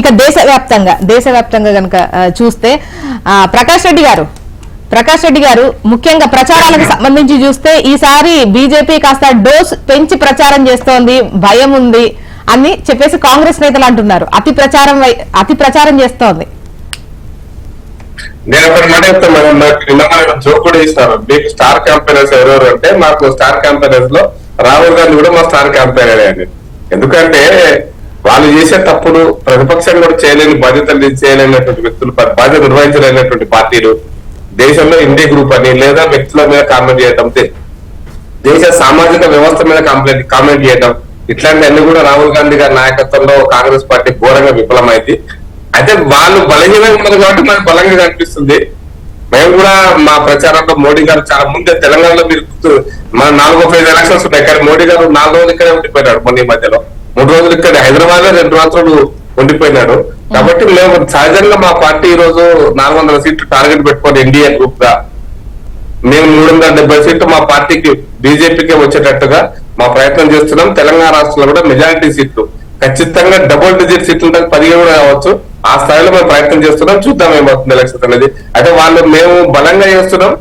ఇక దేశవ్యాప్తంగా కనుక చూస్తే ప్రకాష్ రెడ్డి గారు ముఖ్యంగా ప్రచారాలకు సంబంధించి చూస్తే ఈసారి బీజేపీ కాస్త డోస్ పెంచి ప్రచారం చేస్తోంది, భయం ఉంది అని చెప్పేసి కాంగ్రెస్ నేతలు అంటున్నారు. అతి ప్రచారం చేస్తోంది. నేను ఒకటి మాట చెప్తాను మేడం, నాకు జోక్ కూడా ఇస్తారు. మీకు స్టార్ క్యాంపెయినర్స్ ఎవరెవరు అంటే మాకు స్టార్ క్యాంపెయినర్స్ లో రాహుల్ గాంధీ కూడా మా స్టార్ క్యాంపెయినర్ అండి. ఎందుకంటే వాళ్ళు చేసే తప్పుడు ప్రతిపక్షం కూడా చేయలేని బాధ్యతలు చేయలేనటువంటి వ్యక్తులు, బాధ్యత నిర్వహించలేనటువంటి పార్టీలు, దేశంలో ఇండియా గ్రూప్ అని లేదా వ్యక్తుల మీద కామెంట్ చేయడం, దేశ సామాజిక వ్యవస్థ మీద కామెంట్ చేయడం, ఇట్లాంటివన్నీ కూడా రాహుల్ గాంధీ గారి నాయకత్వంలో కాంగ్రెస్ పార్టీ ఘోరంగా విఫలమైంది. అయితే వాళ్ళు బలహీనంగా ఉన్నారు కాబట్టి మనకు బలంగా కనిపిస్తుంది. మేము కూడా మా ప్రచారంలో మోడీ గారు చాలా ముందే తెలంగాణలో మీరు మన 4వ ఫేజ్ ఎలక్షన్స్ ఉన్నాయి, కానీ మోడీ గారు 4 రోజులు ఇక్కడే ఉండిపోయినాడు. మొన్న ఈ మధ్యలో 3 రోజులు ఇక్కడ హైదరాబాద్ లో 2 రాత్రులు ఉండిపోయినాడు. కాబట్టి మేము సహజంగా మా పార్టీ ఈ రోజు 400 సీట్లు టార్గెట్ పెట్టుకొని ఎన్డీఏ గ్రూప్ గా మేము 370 సీట్లు మా పార్టీకి బీజేపీకి వచ్చేటట్టుగా మా ప్రయత్నం చేస్తున్నాం. తెలంగాణ రాష్ట్రంలో కూడా మెజారిటీ సీట్లు ఖచ్చితంగా డబుల్ డిజిట్ సీట్లు 17 కూడా కావచ్చు, ఆ స్థాయిలో మేము ప్రయత్నం చేస్తున్నాం. చూద్దాం ఏమవుతుంది ఎలక్షన్ అనేది. అయితే వాళ్ళు మేము బలంగా చేస్తున్నాం,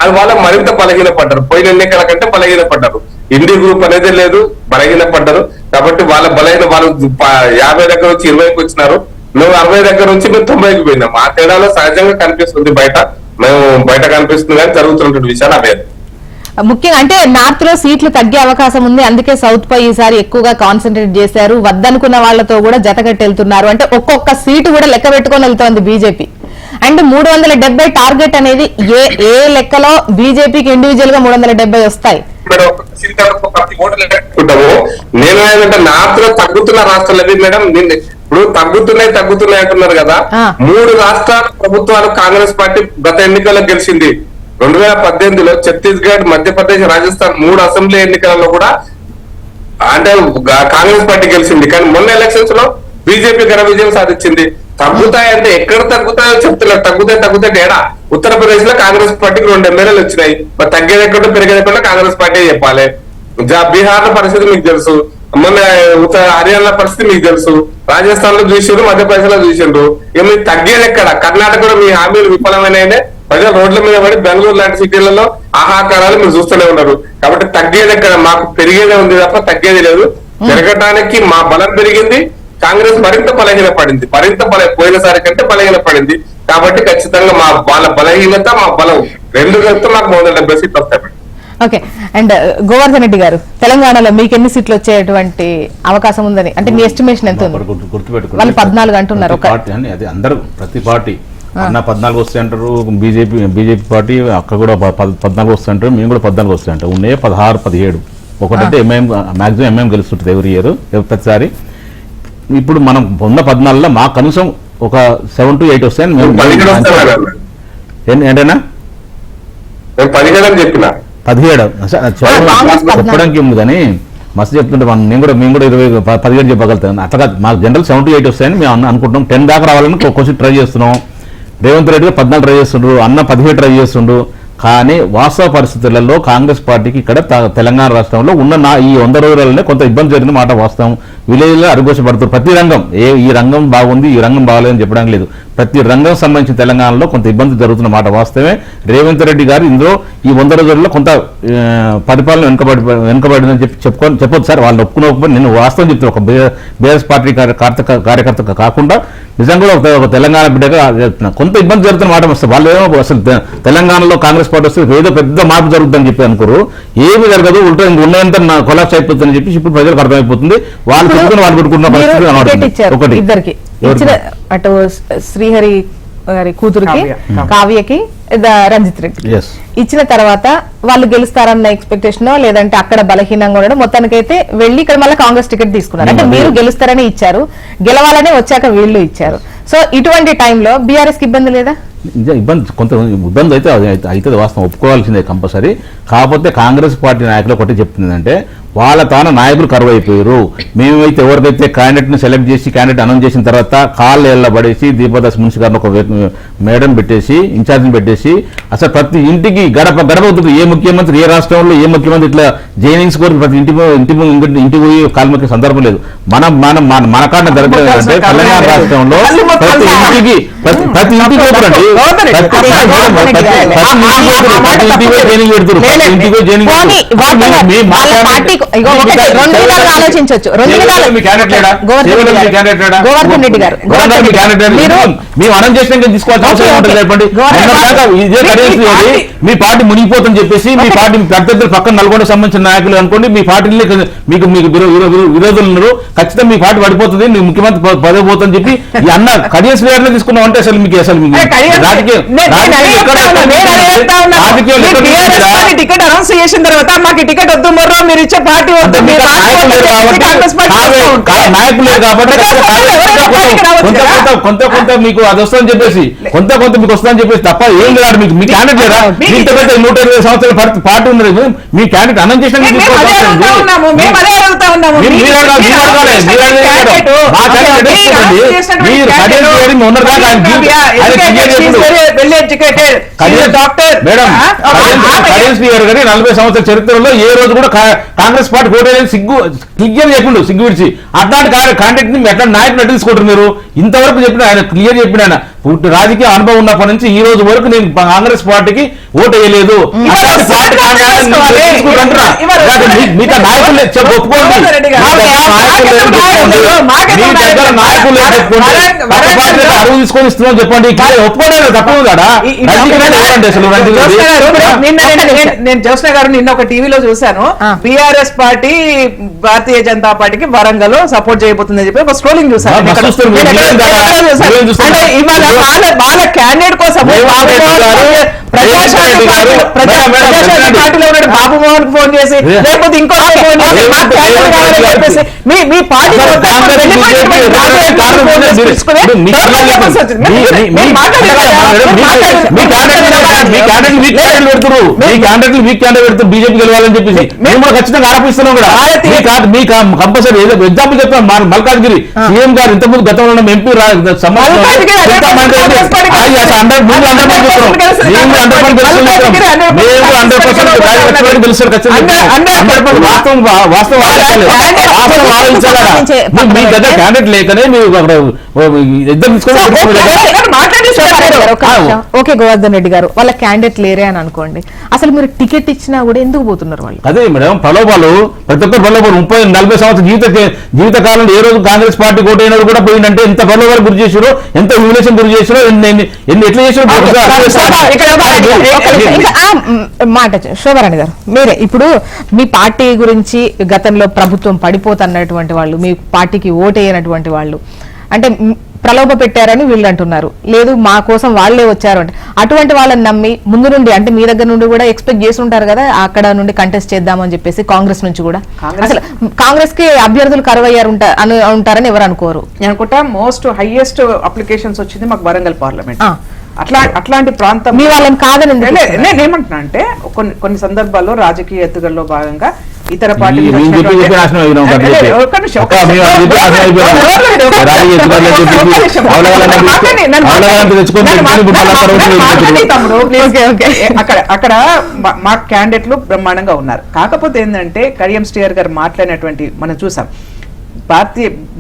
అది వాళ్ళు మరింత బలహీనపడ్డారు. పోయిన ఎన్నికల కంటే బలహీనపడ్డారు. ఇండి గ్రూప్ అనేది లేదు, బలహీనపడ్డారు. కాబట్టి వాళ్ళ బలహీన వాళ్ళు 50 దగ్గర నుంచి 20కి వచ్చినారు, మేము 60 దగ్గర నుంచి మేము 90కి పోయినాం. ఆ తేడాలో సహజంగా కనిపిస్తుంది బయట కనిపిస్తుంది, కానీ జరుగుతున్నటువంటి విషయాలు అవే. ముఖ్యంగా అంటే నార్త్ లో సీట్లు తగ్గే అవకాశం ఉంది, అందుకే సౌత్ పై ఈసారి ఎక్కువగా కాన్సన్ట్రేట్ చేశారు. వద్దనుకున్న వాళ్లతో కూడా జతగట్టి వెళ్తున్నారు. అంటే ఒక్కొక్క సీటు కూడా లెక్క పెట్టుకొని వెళ్తోంది బీజేపీ. అండ్ 370 టార్గెట్ అనేది ఏ లెక్కలో బీజేపీకి ఇండివిజువల్ గా 370 వస్తాయి. నేను ఏంటంటే నార్త్ లో తగ్గుతున్న రాష్ట్రాలు అది మేడం. ఇప్పుడు తగ్గుతున్నాయి అంటున్నారు కదా. 3 రాష్ట్రాల ప్రభుత్వాలు కాంగ్రెస్ పార్టీ గత ఎన్నికల్లో గెలిచింది. 2018లో ఛత్తీస్గఢ్, మధ్యప్రదేశ్, రాజస్థాన్ 3 అసెంబ్లీ ఎన్నికలలో కూడా అంటే కాంగ్రెస్ పార్టీ గెలిచింది. కానీ మొన్న ఎలక్షన్స్ లో బీజేపీ ఘన విజయం సాధించింది. తగ్గుతాయంటే ఎక్కడ తగ్గుతాయో చెప్తున్నారు. తగ్గుతాయి ఏడా? ఉత్తరప్రదేశ్ లో కాంగ్రెస్ పార్టీకి 2 ఎమ్మెల్యేలు వచ్చినాయి. మరి తగ్గేది ఎక్కడ పెరిగేది ఎక్కడ కాంగ్రెస్ పార్టీ చెప్పాలి. బీహార్ లో పరిస్థితి మీకు తెలుసు, మొన్న హర్యానా పరిస్థితి మీకు తెలుసు, రాజస్థాన్ లో చూసిండ్రు, మధ్యప్రదేశ్ లో చూసిండ్రు. ఇక మీరు తగ్గేది ఎక్కడ? కర్ణాటకలో మీ హామీలు విఫలమైన ప్రజలు రోడ్ల మీద పడి బెంగళూరు లాంటి సిటీలలో ఆహాకారాలు మీరు చూస్తూనే ఉన్నారు. కాబట్టి తగ్గేది ఎక్కడ? మాకు పెరిగేదే ఉంది తప్ప తగ్గేది లేదు. పెరగటానికి మా బలం పెరిగింది, కాంగ్రెస్ మరింత బలహీనపడింది. పోయినసారి కంటే బలహీనపడింది. కాబట్టి ఖచ్చితంగా వాళ్ళ బలహీనత మా బలం 2 కలిపితే మాకు 370 సీట్లు వస్తాయి. ఓకే. అండ్ గోవర్ధన్ రెడ్డి గారు, తెలంగాణలో మీకు ఎన్ని సీట్లు వచ్చేటువంటి అవకాశం ఉందని అంటే మీ ఎస్టిమేషన్ ఎంత ఉంది? గుర్తుపెట్టుకోండి, వాళ్ళు 14 అంటున్నారు. అది అందరూ ప్రతి పార్టీ అన్న 14 వస్తాయి అంటారు. బీజేపీ పార్టీ అక్కడ కూడా 14 వస్తాయి అంటారు. మేము కూడా 14 వస్తాయి అంటారు. ఉన్నాయి 16, 17. ఒకటంటే మాక్సిమం ఎంఐఎం గెలుస్తుంటుంది ఎవరి ఇయర్ ప్రతిసారి. ఇప్పుడు మనం ఉన్న 14లో మాకు కనీసం ఒక 7 to 8 వస్తాయని మేము ఏంటైనా 17 చెప్పడానికి ఉంది. కానీ మస్తు చెప్తుంటే మేము కూడా 17 చెప్పగలుగుతాం. అట్లా మాకు జనరల్ 7 to 8 వస్తాయని మేము అనుకుంటున్నాం. 10 దాకా రావాలని కొంచెం ట్రై చేస్తున్నాం. రేవంత్ రెడ్డి 14 ట్రై చేస్తుండ్రు, అన్న 17 ట్రై చేస్తుండ్రు. కానీ వాస్తవ పరిస్థితులలో కాంగ్రెస్ పార్టీకి ఇక్కడ తెలంగాణ రాష్ట్రంలో ఉన్న ఈ 100 రోజులనే కొంత ఇబ్బంది జరిగిన మాట వాస్తవం. విలేజ్లో అరిగోసపడుతుంది. ప్రతి రంగం ఈ రంగం బాగుంది, ఈ రంగం బాగలేదని చెప్పడానికి లేదు. ప్రతి రంగం సంబంధించి తెలంగాణలో కొంత ఇబ్బంది జరుగుతున్న మాట వాస్తవమే. రేవంత్ రెడ్డి గారు ఇందులో ఈ 100 రోజుల్లో కొంత పరిపాలన వెనుకబడిందని చెప్పొచ్చు సార్. వాళ్ళు ఒప్పుకుని నేను వాస్తవం చెప్తాను. ఒక బీఆర్ఎస్ పార్టీ కార్యకర్త కాకుండా నిజంగా ఒక తెలంగాణ బిడ్డగా చెప్తున్నాను. కొంత ఇబ్బంది జరుగుతున్న మాట వస్తుంది. వాళ్ళు ఏమో అసలు తెలంగాణలో కాంగ్రెస్ పార్టీ వస్తే ఏదో పెద్ద మార్పు జరుగుతుందని చెప్పి అనుకోరు. ఏమీ జరగదు, ఉల్టా ఉన్నంత కొలాప్స్ అయిపోతుందని చెప్పి ఇప్పుడు ప్రజలకు అర్థమైపోతుంది. వాళ్ళు వాళ్ళు పెట్టుకున్న పరిస్థితి ఒకటి అటు శ్రీహరి గారి కూతురికి కావ్యకి రంజిత్ రెడ్డి ఇచ్చిన తర్వాత వాళ్ళు గెలుస్తారన్న ఎక్స్పెక్టేషన్ లేదంటే అక్కడ బలహీనంగా ఉండడం, మొత్తానికైతే వెళ్ళి ఇక్కడ మళ్ళీ కాంగ్రెస్ టికెట్ తీసుకున్నారు. అంటే మీరు గెలుస్తారని ఇచ్చారు, గెలవాలనే వచ్చాక వీళ్ళు ఇచ్చారు. సో ఇటువంటి టైంలో బీఆర్ఎస్ కి ఇబ్బంది లేదా? కొంత ఇబ్బంది అయితే అవుతుంది వాస్తవం, ఒప్పుకోవాల్సిందే కంపల్సరీ. కాకపోతే కాంగ్రెస్ పార్టీ నాయకులు ఒకటి చెప్తుందంటే వాళ్ళ తాన నాయకులు కరువు అయిపోయారు. మేమైతే ఎవరికైతే క్యాండిడేట్ ని సెలెక్ట్ చేసి క్యాండిడేట్ అనౌన్స్ చేసిన తర్వాత కాళ్ళు ఎల్లబడేసి దీపదాస్ మున్సి గారిని ఒక మేడం పెట్టేసి ఇన్ఛార్జిని పెట్టేసి అసలు ప్రతి ఇంటికి గడప అవుతుంది. ఏ ముఖ్యమంత్రి ఏ రాష్ట్రంలో ఏ ముఖ్యమంత్రి ఇట్లా జైనింగ్స్ కోరి ప్రతి ఇంటికి పోయి కాలు మొక్కే సందర్భం లేదు. మన కాడ జరగలేదు అంటే తెలంగాణ రాష్ట్రంలో ప్రతి ఇంటికి పోతారండి, ఆలోచించవచ్చు. మేము అనౌన్స్ చేసినాక తీసుకోవాల్సిన అవసరం ఉంటుంది. చెప్పండి, మీ పార్టీ మునిగిపోతుందని చెప్పేసి మీ పార్టీ ప్రత్యర్థులు పక్కన నల్గొండ సంబంధించిన నాయకులు అనుకోండి, మీ పార్టీని మీకు విరోధులు ఉన్నారు, ఖచ్చితంగా మీ పార్టీ పడిపోతుంది, మీ ముఖ్యమంత్రి పదవి పోతుందని చెప్పి ఈ అన్న కడియస్ వేర్లో తీసుకున్నాం అంటే అసలు మీకు టికెట్ అనౌన్స్ చేసిన తర్వాత మాకు టికెట్ వద్దు మరో మీరు ఇచ్చే పార్టీ వద్దు నాయకులు లేరు కాబట్టి కొంత మీకు అది వస్తుందని చెప్పేసి కొంత మీకు వస్తుందని చెప్పేసి తప్ప ఏం లేదు. మీకు మీ క్యాండిడేట్ లేదా? ఇంత పెద్ద 120 సంవత్సరాల పార్టీ ఉన్నది, మీ క్యాండిడేట్ అనౌన్స్ చేసిన గారి 40 సంవత్సరాల చరిత్రలో ఏ రోజు కూడా కాంగ్రెస్ పార్టీ ఓటేదని క్లియర్ చెప్పిండు, సిగ్గు విడిచి. అట్లాంటి కాంటాక్ట్ ని అట్లాంటి నాయకులు ఎట్లా తీసుకుంటారు మీరు? ఇంతవరకు చెప్పిన ఆయన క్లియర్ చెప్పిన ఆయన రాజకీయ అనుభవం ఉన్నప్పటి నుంచి ఈ రోజు వరకు నేను కాంగ్రెస్ పార్టీకి ఓటు వేయలేదు. అరువు తీసుకొని ఇస్తున్నాం చెప్పండి, ఒప్పుకోలేదు తప్పదా? నేను జోష్ణ గారు నిన్న ఒక టీవీలో చూశాను, బీఆర్ఎస్ పార్టీ భారతీయ జనతా పార్టీకి వరంగల్ సపోర్ట్ చేయబోతుందని చెప్పి ఒక స్క్రోలింగ్ చూసాను. వాళ్ళ క్యాండిడేట్ కోసం పార్టీలో ఉన్న బాబు మోహన్ ఫోన్ చేసి లేకపోతే ఇంకో ఫోన్ చేసి మీ పార్టీ బీజేపీ గెలవాలని చెప్పేసి మేము కూడా ఖచ్చితంగా ఆరోపిస్తున్నాం కూడా. కంపల్సరీ ఎగ్జాంపుల్ చెప్తాను, మల్కాజ్గిరి సీఎం గారు ఇంతకుముందు గతంలో ఉన్న ఎంపీ క్యాండిడేట్ లేకనే మీరు ఇద్దరు తీసుకొని ఓకే గోవర్ధన్ రెడ్డి గారు వాళ్ళ క్యాండిడేట్ లేరే అని అనుకోండి, అసలు మీరు టికెట్ ఇచ్చినా కూడా ఎందుకు పోతున్నారు వాళ్ళు? అదే మేడం, ప్రలోభాలు ప్రతి ఒక్కరు ప్రలోభాలు 30-40 సంవత్సరాల జీవితకాలంలో ఏ రోజు కాంగ్రెస్ పార్టీ కోటైనది కూడా పోయిందంటే ఎంత ప్రలోభాలు గురి చేసారో, ఎంత హ్యూమిలేషన్ గురి చేసారో, ఎట్లా చేసారో మాట. శోభారాణి గారు మీరే ఇప్పుడు మీ పార్టీ గురించి గతంలో ప్రభుత్వం పడిపోతున్నటువంటి వాళ్ళు, మీ పార్టీకి ఓటేయనటువంటి వాళ్ళు అంటే ప్రలోభ పెట్టారని వీళ్ళు అంటున్నారు, లేదు మా కోసం వాళ్లే వచ్చారు అంటే అటువంటి వాళ్ళని నమ్మి ముందు నుండి అంటే మీ దగ్గర నుండి కూడా ఎక్స్పెక్ట్ చేసి ఉంటారు కదా అక్కడ నుండి కంటెస్ట్ చేద్దామని చెప్పేసి కాంగ్రెస్ నుంచి కూడా. అసలు కాంగ్రెస్ కి అభ్యర్థులు కరువయ్యారు ఉంటారని ఎవరు అనుకోరు. నేను అనుకుంటా మోస్ట్ హైయెస్ట్ అప్లికేషన్స్ వచ్చింది మాకు వరంగల్ పార్లమెంట్. అట్లాంటి ప్రాంతం మీ వాళ్ళని కాదని నేనేమంటున్నా అంటే కొన్ని సందర్భాల్లో రాజకీయ ఎత్తుగల్లో భాగంగా ఇతర పార్టీలు అక్కడ మా క్యాండిడేట్లు బ్రహ్మాండంగా ఉన్నారు. కాకపోతే ఏంటంటే కడియం శ్రీహరి గారు మాట్లాడినటువంటి మనం చూసాం,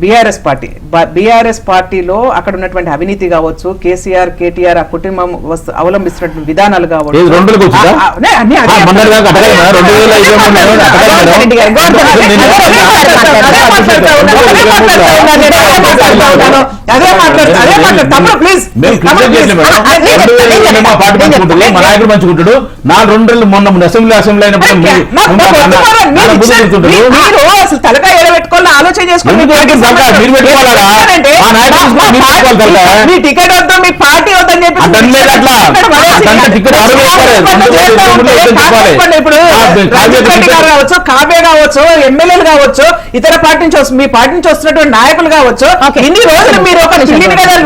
బీఆర్ఎస్ పార్టీలో అక్కడ ఉన్నటువంటి అవినీతి కావచ్చు, కేసీఆర్ కేటీఆర్ ఆ కుటుంబం అవలంబిస్తున్నటువంటి విధానాలు కావచ్చు, నాయకుడు మంచుకుంటాడు. 4 రోజులు మొన్న అసెంబ్లీ అయినప్పుడు తలకాయ ఎడబెట్టుకోవాలని ఆలోచన మీ టికెట్ వద్దు మీ పార్టీ వద్దని చెప్పి ఇప్పుడు కావచ్చు, కావ్య కావచ్చు, ఎమ్మెల్యేలు కావచ్చు, ఇతర పార్టీ నుంచి మీ పార్టీ నుంచి వస్తున్నటువంటి నాయకులు కావచ్చు, ఇన్ని రోజులు మీరు ఒక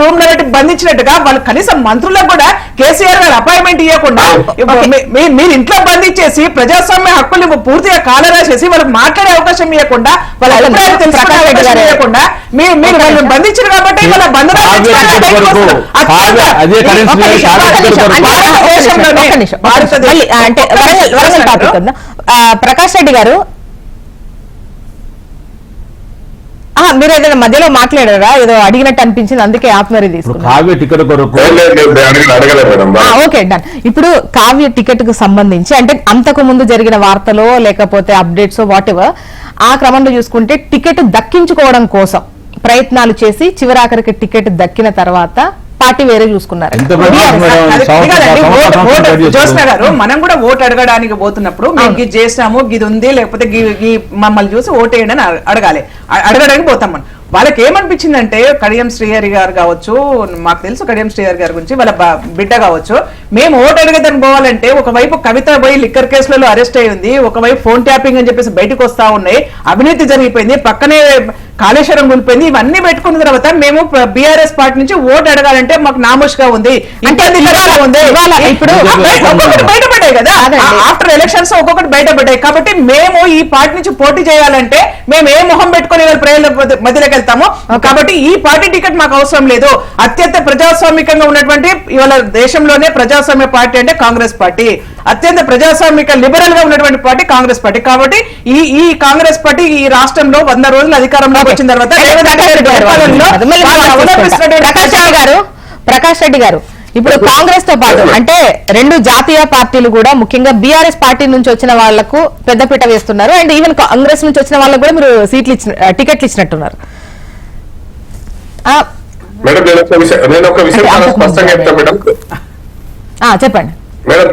రూమ్ లో బంధించి బంధించినట్టుగా వాళ్ళు కనీసం మంత్రులకు కూడా కేసీఆర్ గారు అపాయింట్మెంట్ ఇవ్వకుండా మీరు ఇంట్లో బంధించేసి ప్రజాస్వామ్య హక్కులు పూర్తిగా కాలరాసేసి వాళ్ళకి మాట్లాడే అవకాశం ఇవ్వకుండా వాళ్ళ అభిప్రాయాలు తెలుసుకునే అవకాశం ఇవ్వకుండా మీరు వాళ్ళని బంధించారు కాబట్టి వాళ్ళ ప్రకాష్ రెడ్డి గారు మీరు ఏదైనా మధ్యలో మాట్లాడారా? ఏదో అడిగినట్టు అనిపించింది, అందుకే ఆత్మహత్య తీసుకున్నారు. Okay done. ఇప్పుడు కావ్య టికెట్ కు సంబంధించి అంటే అంతకు ముందు జరిగిన వార్తలో లేకపోతే అప్డేట్స్ వాట్ ఎవర్ ఆ క్రమంలో చూసుకుంటే టికెట్ దక్కించుకోవడం కోసం ప్రయత్నాలు చేసి చివరాఖరికి టికెట్ దక్కిన తర్వాత పార్టీ వేరే చూసుకున్నారు. జోస్నా గారు, మనం కూడా ఓటు అడగడానికి పోతున్నప్పుడు మేము ఇది చేసినాము, ఇది ఉంది, లేకపోతే మమ్మల్ని చూసి ఓటు వేయండి అని అడగడానికి పోతాం. మనం వాళ్ళకి ఏమనిపించిందంటే కడియం శ్రీహరి గారు కావచ్చు, మాకు తెలుసు కడియం శ్రీహరి గారి గురించి, వాళ్ళ బిడ్డ కావచ్చు, మేము ఓటు అడగదని పోవాలంటే ఒకవైపు కవిత పోయి లిక్కర్ కేసులలో అరెస్ట్ అయ్యింది, ఒకవైపు ఫోన్ ట్యాపింగ్ అని చెప్పేసి బయటకు వస్తా ఉన్నాయి, అవినీతి జరిగిపోయింది, పక్కనే కాళేశ్వరం కూలిపోయింది, ఇవన్నీ పెట్టుకున్న తర్వాత మేము బీఆర్ఎస్ పార్టీ నుంచి ఓటు అడగాలంటే మాకు నామోష్గా ఉంది, ఇప్పుడు బయటపడ్డాయి కదా ఆఫ్టర్ ఎలక్షన్స్ ఒక్కొక్కటి బయటపడ్డాయి. కాబట్టి మేము ఈ పార్టీ నుంచి పోటీ చేయాలంటే మేము ఏ మొహం పెట్టుకుని ప్రజల మధ్యలోకి వెళ్తాము. కాబట్టి ఈ పార్టీ టికెట్ మాకు అవసరం లేదు. అత్యంత ప్రజాస్వామికంగా ఉన్నటువంటి ఇవాళ దేశంలోనే ప్రజాస్వామ్య పార్టీ అంటే కాంగ్రెస్ పార్టీ, అత్యంత ప్రజాస్వామిక లిబరల్ గా ఉన్నటువంటి పార్టీ కాంగ్రెస్ పార్టీ. కాబట్టి ఈ కాంగ్రెస్ పార్టీ ఈ రాష్ట్రంలో 100 రోజులు అధికారంలోకి వచ్చిన తర్వాత ప్రకాష్ రెడ్డి గారు ఇప్పుడు కాంగ్రెస్ తో పాటు అంటే 2 జాతీయ పార్టీలు కూడా ముఖ్యంగా బీఆర్ఎస్ పార్టీ నుంచి వచ్చిన వాళ్లకు పెద్దపీట వేస్తున్నారు. అండ్ ఈవెన్ కాంగ్రెస్ నుంచి వచ్చిన వాళ్ళకు కూడా మీరు టికెట్లు ఇచ్చినట్టున్నారు. మేడం నేను ఒక విషయం చాలా స్పష్టంగా చెప్తాను మేడం. చెప్పండి మేడం.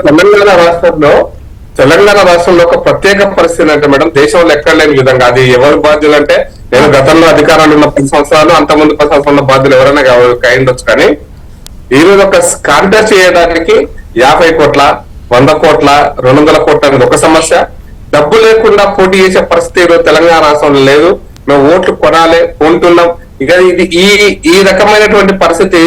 తెలంగాణ రాష్ట్రంలో ఒక ప్రత్యేక పరిస్థితి అంటే మేడం దేశంలో ఎక్కడ లేని విధంగా, అది ఎవరు బాధ్యులు అంటే నేను గతంలో అధికారంలో ఉన్న 10 సంవత్సరాలు అంతకుముందు 10 సంవత్సరాల బాధ్యులు ఎవరైనా కావచ్చు, కానీ ఈ రోజు ఒక కాంటెస్ట్ చేయడానికి 50 కోట్ల 100 కోట్ల 200 కోట్ల అనేది ఒక సమస్య. డబ్బు లేకుండా పోటీ చేసే పరిస్థితి ఈరోజు తెలంగాణ రాష్ట్రంలో లేదు. మేము ఓట్లు కొనాలి, కొంటున్నాం. ఇక ఇది ఈ రకమైనటువంటి పరిస్థితి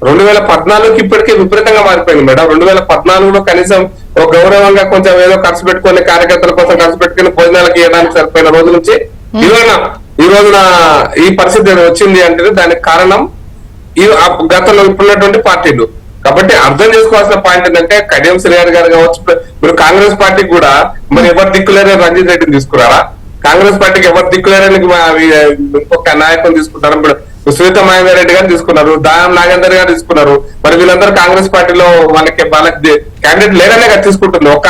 2014కి ఇప్పటికే విపరీతంగా మారిపోయింది మేడం. 2014లో కనీసం ఒక గౌరవంగా కొంచెం ఏదో ఖర్చు పెట్టుకుని కార్యకర్తల కోసం ఖర్చు పెట్టుకుని భోజనాలకు ఇవ్వడానికి సరిపోయిన రోజు నుంచి ఈ రోజున ఈ పరిస్థితి వచ్చింది అంటే దానికి కారణం ఈ గతంలో ఇప్పుడున్నటువంటి పార్టీలు. కాబట్టి అర్థం చేసుకోవాల్సిన పాయింట్ ఏంటంటే కడియం శ్రీహరి గారు కావచ్చు, మీరు కాంగ్రెస్ పార్టీకి కూడా మరి ఎవరు దిక్కులేరని రంజిత్ రెడ్డిని తీసుకురారా? కాంగ్రెస్ పార్టీకి ఎవరు దిక్కులేరని ఇంకొక నాయకుని తీసుకుంటారు. ఇప్పుడు సునీత మహేందర్ రెడ్డి గారు తీసుకున్నారు, దానం నాగేందర్ గారు తీసుకున్నారు. మరి వీళ్ళందరూ కాంగ్రెస్ పార్టీలో వాళ్ళకి క్యాండిడేట్ లేరనే కదా తీసుకుంటుంది. ఒక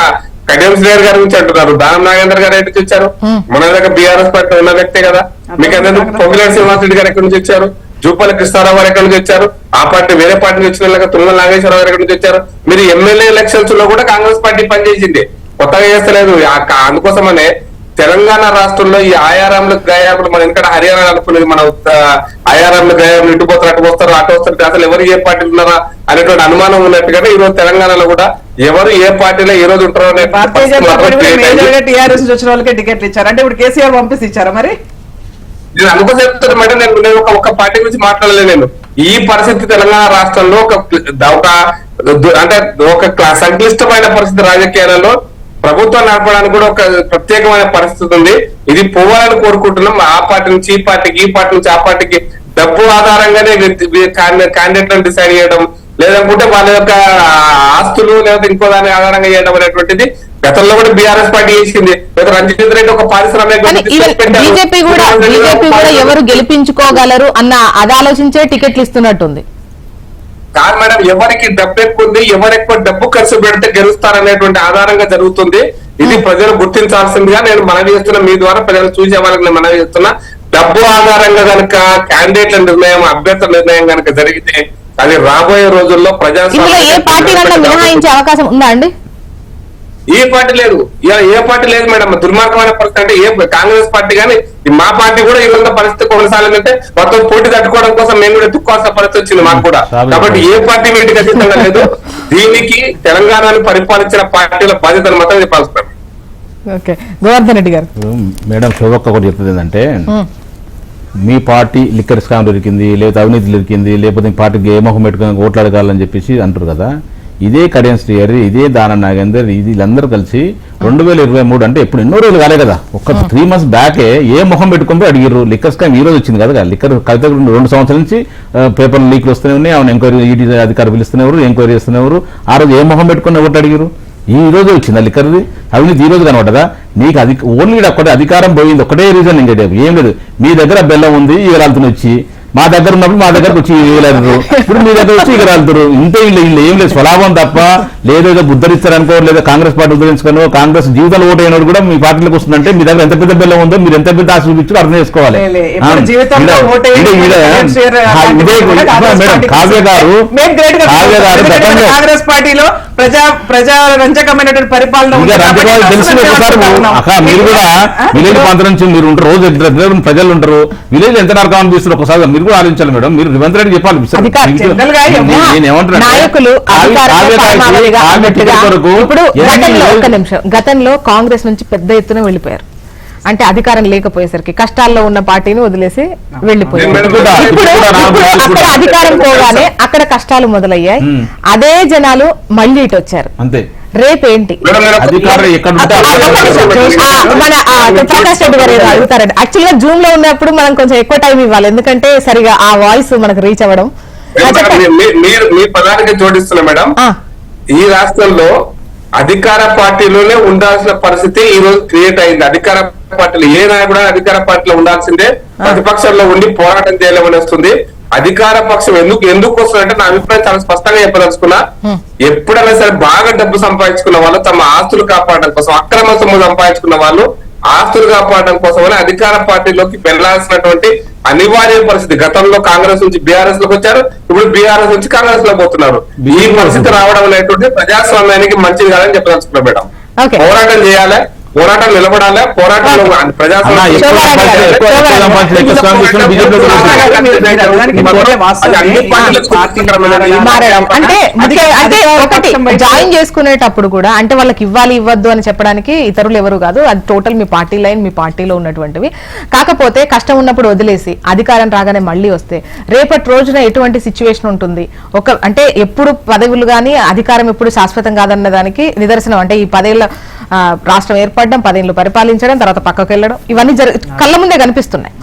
కడియం శ్రీహరి గారి నుంచి అంటున్నారు, దానం నాగేందర్ గారు ఎక్కడి నుంచి వచ్చారు? మన దగ్గర బీఆర్ఎస్ పార్టీ ఉన్న వ్యక్తే కదా. మీకు అందరూ పొంగులేటి శ్రీనివాసరెడ్డి గారు ఎక్కడి నుంచి వచ్చారు? జూపల్లి కృష్ణారావు గారు ఎక్కడి నుంచి వచ్చారు? ఆ పార్టీ వేరే పార్టీ నుంచి వచ్చిన తుమ్మల నాగేశ్వరరావు గారు ఎక్కడి నుంచి వచ్చారు? మీరు ఎమ్మెల్యే ఎలక్షన్స్ లో కూడా కాంగ్రెస్ పార్టీ పనిచేసింది, కొత్తగా చేస్తలేదు. అందుకోసమనే తెలంగాణ రాష్ట్రంలో ఈ ఆయారాములు గయాములు మనం ఎందుకంటే హర్యానా అనుకునేది, మన ఆయారాములు గయాములు ఇటు పోతారు అటు వస్తారు అటు వస్తారు, అసలు ఎవరు ఏ పార్టీలు ఉన్నారా అనేటువంటి అనుమానం ఉన్నట్టుగానే ఈ రోజు తెలంగాణలో కూడా ఎవరు ఏ పార్టీలో ఏ రోజు ఉంటారో అనే టీఆర్ఎస్ వచ్చిన వాళ్ళకే టికెట్లు ఇచ్చారు. అంటే ఇప్పుడు కేసీఆర్ పంపిస్తే ఇచ్చారా? మరి నేను అనుకో చెప్తాను మేడం, నేను ఒక పార్టీ గురించి మాట్లాడలేదు. నేను ఈ పరిస్థితి తెలంగాణ రాష్ట్రంలో ఒక సంక్లిష్టమైన పరిస్థితి రాజకీయాలలో ప్రభుత్వం నడపడానికి కూడా ఒక ప్రత్యేకమైన పరిస్థితి ఉంది. ఇది పోవాలని కోరుకుంటున్నాం. ఆ పార్టీ నుంచి ఈ పార్టీకి, ఈ పార్టీ నుంచి ఆ పార్టీకి డబ్బు ఆధారంగానే క్యాండిడేట్లను డిసైడ్ చేయడం, లేదనుకుంటే వాళ్ళ యొక్క ఆస్తులు లేదా ఇంకో దాని ఆధారంగా చేయడం అనేటువంటిది గతంలో కూడా బీఆర్ఎస్ పార్టీ చేసింది. లేదా రంజిత్ రెడ్డి ఒక పారిశ్రామిక బీజేపీ కూడా ఎవరు గెలిపించుకోగలరు అన్న అది ఆలోచించే టికెట్లు ఇస్తున్నట్టుంది. కాదు మేడం, ఎవరికి డబ్బు ఎక్కువ ఉంది, ఎవరు ఎక్కువ డబ్బు ఖర్చు పెడితే గెలుస్తారనేటువంటి ఆధారంగా జరుగుతుంది. ఇది ప్రజలు గుర్తించాల్సిందిగా నేను మనవి చేస్తున్నా. మీ ద్వారా ప్రజలు చూసే వాళ్ళకి నేను మనవి చేస్తున్నా. డబ్బు ఆధారంగా కనుక క్యాండిడేట్ల నిర్ణయం, అభ్యర్థుల నిర్ణయం కనుక జరిగితే అది రాబోయే రోజుల్లో ఏ పార్టీ మినహాయించే అవకాశం ఉందా అండి? ఏ పార్టీ లేదు, ఏ పార్టీ లేదు మేడం. దుర్మార్గమైన పరిస్థితి అంటే ఏ కాంగ్రెస్ పార్టీ కానీ మా పార్టీ కూడా ఇలాంటి పరిస్థితి కొనసాగిందంటే మొత్తం పోటీ తట్టుకోవడం కోసం మేము కూడా ఎత్తుక్కోవాల్సిన పరిస్థితి వచ్చింది మాకు కూడా. కాబట్టి ఏ పార్టీ వీటికి అతీతంగా లేదు. దీనికి తెలంగాణను పరిపాలించిన పార్టీల బాధ్యతను మాత్రం చెప్పాల్సిన గోవర్ధన్ రెడ్డి గారు. మేడం శోభక్క కూడా చెప్తుంది ఏంటంటే మీ పార్టీ లిక్కర్ స్కామ్ దొరికింది, లేకపోతే అవినీతి దొరికింది, లేకపోతే మీ పార్టీకి ఏ మొహం పెట్టుకుని ఓట్లు అడగాలని చెప్పేసి అంటారు కదా. ఇదే కడియం శ్రీహరి, ఇదే దానం నాగేందర్, వీళ్ళందరూ కలిసి 2023 అంటే ఇప్పుడు ఎన్నో రోజులు కాలే కదా, ఒక 3 months బ్యాకే ఏ మొహం పెట్టుకుంటే అడిగారు. లిక్కర్ స్కామ్ ఈ రోజు వచ్చింది కదా, లిక్కర్ కవిత 2 సంవత్సరాల నుంచి పేపర్ లీక్లు వస్తూనే ఉన్నాయి, ఆమెను ఎంక్వైరీ ఈడీ అధికారులు పిలుస్తున్నారు, ఎంక్వైరీ చేస్తున్నారు. ఆ రోజు ఏ మొహం పెట్టుకుని ఓటు అడిగారు? ఈ రోజు వచ్చిందా లిక్కర్ది అవినీతి? ఈ రోజు కనబడ్డదా నీకు? ఓన్లీ ఒక్కటే అధికారం పోయింది, ఒకటే రీజన్, ఇంకా ఏం లేదు. మీ దగ్గర బెల్లం ఉంది, ఈ రాలుతుని వచ్చి మా దగ్గర ఉన్నప్పుడు మా దగ్గరకు వచ్చి వేయలేరు, ఇప్పుడు మీ దగ్గర వచ్చి ఇక్కడ వెళ్తారు. ఇంతే, ఇల్లు ఏం లేదు, స్వలాభం తప్ప. లేదో ఉద్ధరిస్తారనుకో, లేదా కాంగ్రెస్ పార్టీ ఉద్ధరించుకోను, కాంగ్రెస్ జీవితాలు ఓటు అయినోడు కూడా మీ పార్టీలోకి వస్తుందంటే మీ దగ్గర ఎంత పెద్ద బెల్లం ఉందో, మీరు ఎంత పెద్ద ఆశ చూపించారో అర్థం చేసుకోవాలి. మేడం కావ్య గారు కాంగ్రెస్ పార్టీలో ప్రజారంజకమైనటువంటి పరిపాలన తెలుసు. ఒకసారి మీరు కూడా విలేజ్ ప్రాంతం నుంచి మీరు ఉంటారు, రోజు ప్రజలు ఉంటారు, విలేజ్ ఎంత నరకం అనిపిస్తారు ఒకసారి మీరు కూడా ఆలోచించాలి మేడం. మీరు రేవంత్ రెడ్డి చెప్పాలి. గతంలో కాంగ్రెస్ నుంచి పెద్ద ఎత్తున వెళ్ళిపోయారు, అంటే అధికారం లేకపోయేసరికి కష్టాల్లో ఉన్న పార్టీని వదిలేసి వెళ్ళిపోయారు. ఇప్పుడు అక్కడ అధికారం పోగానే అక్కడ కష్టాలు మొదలయ్యాయి, అదే జనాలు మళ్ళీ ఇటు వచ్చారు. అంతే. రేపేంటి మన ప్రకాష్ రెడ్డి గారు అడుగుతారండి. యాక్చువల్ గా జూమ్ లో ఉన్నప్పుడు మనం కొంచెం ఎక్కువ టైం ఇవ్వాలి, ఎందుకంటే సరిగా ఆ వాయిస్ మనకు రీచ్ అవ్వడం. మీ పదానికి జోడిస్తున్నా మేడం, ఈ రాష్ట్రంలో అధికార పార్టీలోనే ఉండాల్సిన పరిస్థితి ఈ రోజు క్రియేట్ అయింది. అధికార పార్టీలు ఏ నాయకుడు అధికార పార్టీలో ఉండాల్సిందే, ప్రతిపక్షంలో ఉండి పోరాటం చేయలేమని వస్తుంది. అధికార పక్షం ఎందుకు వస్తుందంటే నా అభిప్రాయం చాలా స్పష్టంగా చెప్పదలుచుకున్నా, ఎప్పుడైనా సరే బాగా డబ్బు సంపాదించుకున్న వాళ్ళు తమ ఆస్తులు కాపాడడం కోసం, అక్రమ సొమ్ము సంపాదించుకున్న వాళ్ళు ఆస్తులు కాపాడడం కోసమని అధికార పార్టీలోకి వెళ్లాల్సినటువంటి అనివార్య పరిస్థితి. గతంలో కాంగ్రెస్ నుంచి బీఆర్ఎస్ లోకి వచ్చారు, ఇప్పుడు బీఆర్ఎస్ నుంచి కాంగ్రెస్ లోకి పోతున్నారు. ఈ పరిస్థితి రావడం అనేటువంటి ప్రజాస్వామ్యానికి మంచిది కాదని చెప్పదలుచుకున్నా మేడం. పోరాటం చేయాలి, పోరాటం నిలబడాలి, పోరాటంలో జాయిన్ చేసుకునేటప్పుడు కూడా అంటే వాళ్ళకి ఇవ్వాలి ఇవ్వద్దు అని చెప్పడానికి ఇతరులు ఎవరు కాదు, అది టోటల్ మీ పార్టీ లైన్, మీ పార్టీలో ఉన్నటువంటివి. కాకపోతే కష్టం ఉన్నప్పుడు వదిలేసి అధికారం రాగానే మళ్ళీ వస్తే రేపటి రోజున ఎటువంటి సిచ్యువేషన్ ఉంటుంది? అంటే ఎప్పుడు పదవులు గానీ అధికారం ఎప్పుడు శాశ్వతం కాదన్న దానికి నిదర్శనం. అంటే ఈ 10 ఏళ్ల రాష్ట్రం ఏర్పడడం, 10 ఏళ్లు పరిపాలించడం, తర్వాత పక్కకు వెళ్ళడం, ఇవన్నీ కళ్ళ ముందే కనిపిస్తున్నాయి.